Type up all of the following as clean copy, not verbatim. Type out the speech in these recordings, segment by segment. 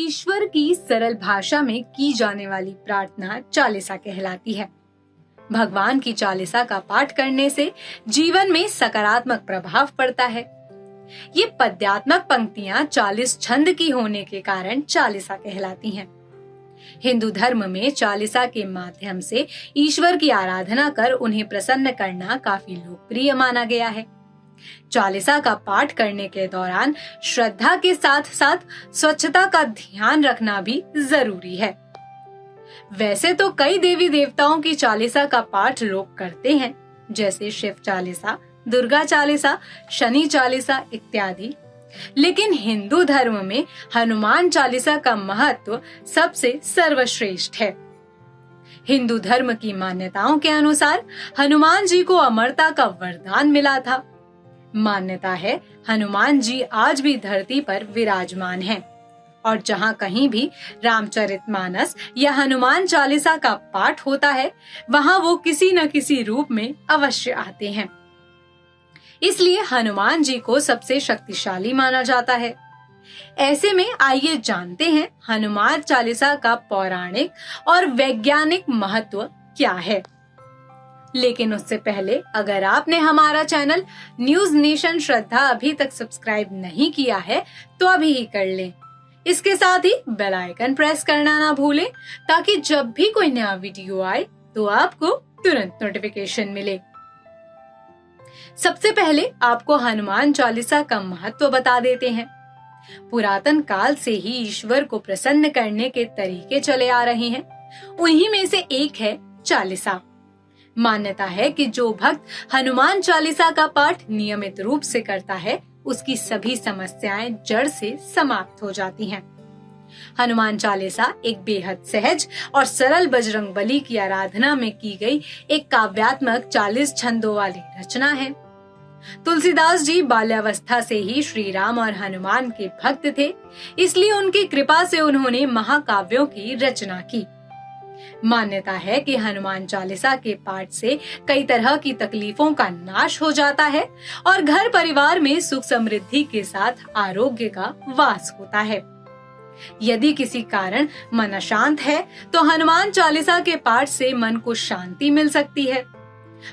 ईश्वर की सरल भाषा में की जाने वाली प्रार्थना चालीसा कहलाती है। भगवान की चालीसा का पाठ करने से जीवन में सकारात्मक प्रभाव पड़ता है। ये पद्यात्मक पंक्तियां 40 छंद की होने के कारण चालीसा कहलाती हैं। हिंदू धर्म में चालीसा के माध्यम से ईश्वर की आराधना कर उन्हें प्रसन्न करना काफी लोकप्रिय माना गया है। चालीसा का पाठ करने के दौरान श्रद्धा के साथ साथ स्वच्छता का ध्यान रखना भी जरूरी है। वैसे तो कई देवी देवताओं की चालीसा का पाठ लोग करते हैं, जैसे शिव चालीसा, दुर्गा चालीसा, शनि चालीसा इत्यादि, लेकिन हिंदू धर्म में हनुमान चालीसा का महत्व सबसे सर्वश्रेष्ठ है। हिंदू धर्म की मान्यताओं के अनुसार हनुमान जी को अमरता का वरदान मिला था। मान्यता है हनुमान जी आज भी धरती पर विराजमान हैं और जहाँ कहीं भी रामचरितमानस या हनुमान चालीसा का पाठ होता है, वहाँ वो किसी न किसी रूप में अवश्य आते हैं। इसलिए हनुमान जी को सबसे शक्तिशाली माना जाता है। ऐसे में आइए जानते हैं हनुमान चालीसा का पौराणिक और वैज्ञानिक महत्व क्या है। लेकिन उससे पहले अगर आपने हमारा चैनल न्यूज नेशन श्रद्धा अभी तक सब्सक्राइब नहीं किया है तो अभी ही कर लें। इसके साथ ही बेल आइकन प्रेस करना ना भूलें ताकि जब भी कोई नया वीडियो आए तो आपको तुरंत नोटिफिकेशन मिले। सबसे पहले आपको हनुमान चालीसा का महत्व बता देते हैं। पुरातन काल से ही ईश्वर को प्रसन्न करने के तरीके चले आ रहे हैं। उन्हीं में से एक है चालीसा। मान्यता है कि जो भक्त हनुमान चालीसा का पाठ नियमित रूप से करता है, उसकी सभी समस्याएं जड़ से समाप्त हो जाती हैं। हनुमान चालीसा एक बेहद सहज और सरल बजरंगबली की आराधना में की गई एक काव्यात्मक 40 छंदों वाली रचना है। तुलसीदास जी बाल्यावस्था से ही श्री राम और हनुमान के भक्त थे, इसलिए उनकी कृपा से उन्होंने महाकाव्यों की रचना की। मान्यता है कि हनुमान चालीसा के पाठ से कई तरह की तकलीफों का नाश हो जाता है और घर परिवार में सुख समृद्धि के साथ आरोग्य का वास होता है। यदि किसी कारण मन अशांत है तो हनुमान चालीसा के पाठ से मन को शांति मिल सकती है।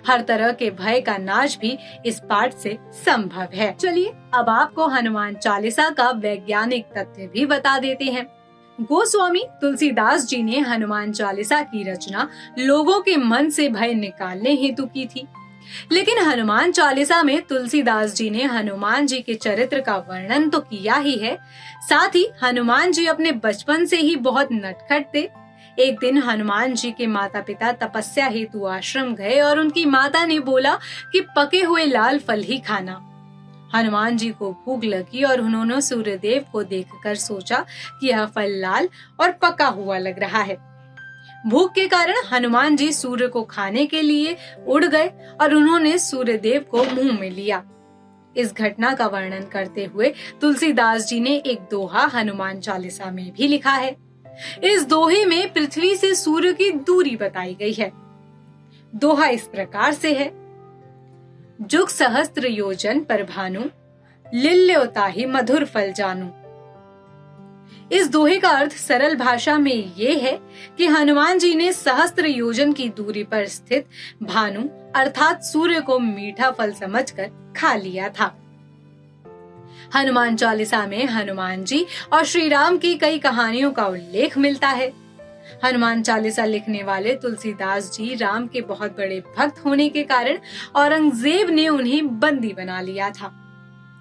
हर तरह के भय का नाश भी इस पाठ से संभव है। चलिए अब आपको हनुमान चालीसा का वैज्ञानिक तथ्य भी बता देते हैं। गोस्वामी तुलसीदास जी ने हनुमान चालीसा की रचना लोगों के मन से भय निकालने हेतु की थी। लेकिन हनुमान चालीसा में तुलसीदास जी ने हनुमान जी के चरित्र का वर्णन तो किया ही है, साथ ही हनुमान जी अपने बचपन से ही बहुत नटखट थे। एक दिन हनुमान जी के माता पिता तपस्या हेतु आश्रम गए और उनकी माता ने बोला कि पके हुए लाल फल ही खाना। हनुमान जी को भूख लगी और उन्होंने सूर्यदेव को देखकर सोचा कि यह फल लाल और पका हुआ लग रहा है। भूख के कारण हनुमान जी सूर्य को खाने के लिए उड़ गए और उन्होंने सूर्यदेव को मुंह में लिया। इस घटना का वर्णन करते हुए तुलसीदास जी ने एक दोहा हनुमान चालीसा में भी लिखा है। इस दोहे में पृथ्वी से सूर्य की दूरी बताई गई है। दोहा इस प्रकार से है। जुग सहस्त्र योजन पर भानु, लिल्योताहि मधुर फल जानू। इस दोहे का अर्थ सरल भाषा में ये है कि हनुमान जी ने सहस्त्र योजन की दूरी पर स्थित भानु अर्थात सूर्य को मीठा फल समझकर खा लिया था। हनुमान चालीसा में हनुमान जी और श्री राम की कई कहानियों का उल्लेख मिलता है। हनुमान चालीसा लिखने वाले तुलसीदास जी राम के बहुत बड़े भक्त होने के कारण औरंगजेब ने उन्हें बंदी बना लिया था।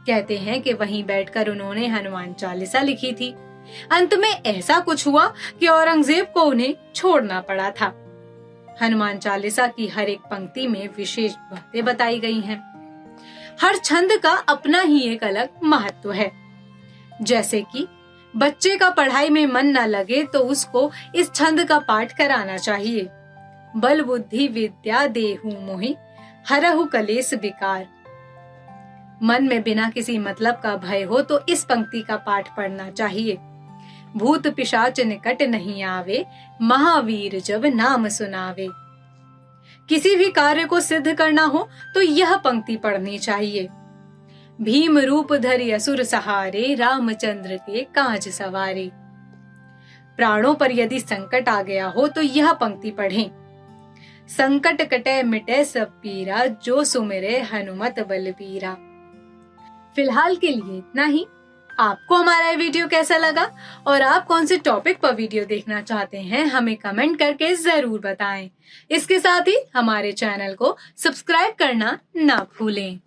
कहते हैं कि वहीं बैठकर उन्होंने हनुमान चालीसा लिखी थी। अंत में ऐसा कुछ हुआ कि औरंगजेब को उन्हें छोड़ना पड़ा था। हनुमान चालीसा की हर एक पंक्ति में विशेष बातें बताई गई हैं। हर छंद का अपना ही एक अलग महत्व है। जैसे कि बच्चे का पढ़ाई में मन न लगे तो उसको इस छंद का पाठ कराना चाहिए। बल बुद्धि विद्या देहु मोहि, हरहु कलेस विकार। मन में बिना किसी मतलब का भय हो तो इस पंक्ति का पाठ पढ़ना चाहिए। भूत पिशाच निकट नहीं आवे, महावीर जब नाम सुनावे। किसी भी कार्य को सिद्ध करना हो तो यह पंक्ति पढ़नी चाहिए। भीम रूप धरि असुर सहारे, रामचंद्र के काज सवारे। प्राणों पर यदि संकट आ गया हो तो यह पंक्ति पढ़ें। संकट कटे मिटे सब पीरा, जो सुमिरे हनुमत बलबीरा। फिलहाल के लिए इतना ही। आपको हमारा ये वीडियो कैसा लगा और आप कौन से टॉपिक पर वीडियो देखना चाहते हैं हमें कमेंट करके जरूर बताएं। इसके साथ ही हमारे चैनल को सब्सक्राइब करना ना भूलें।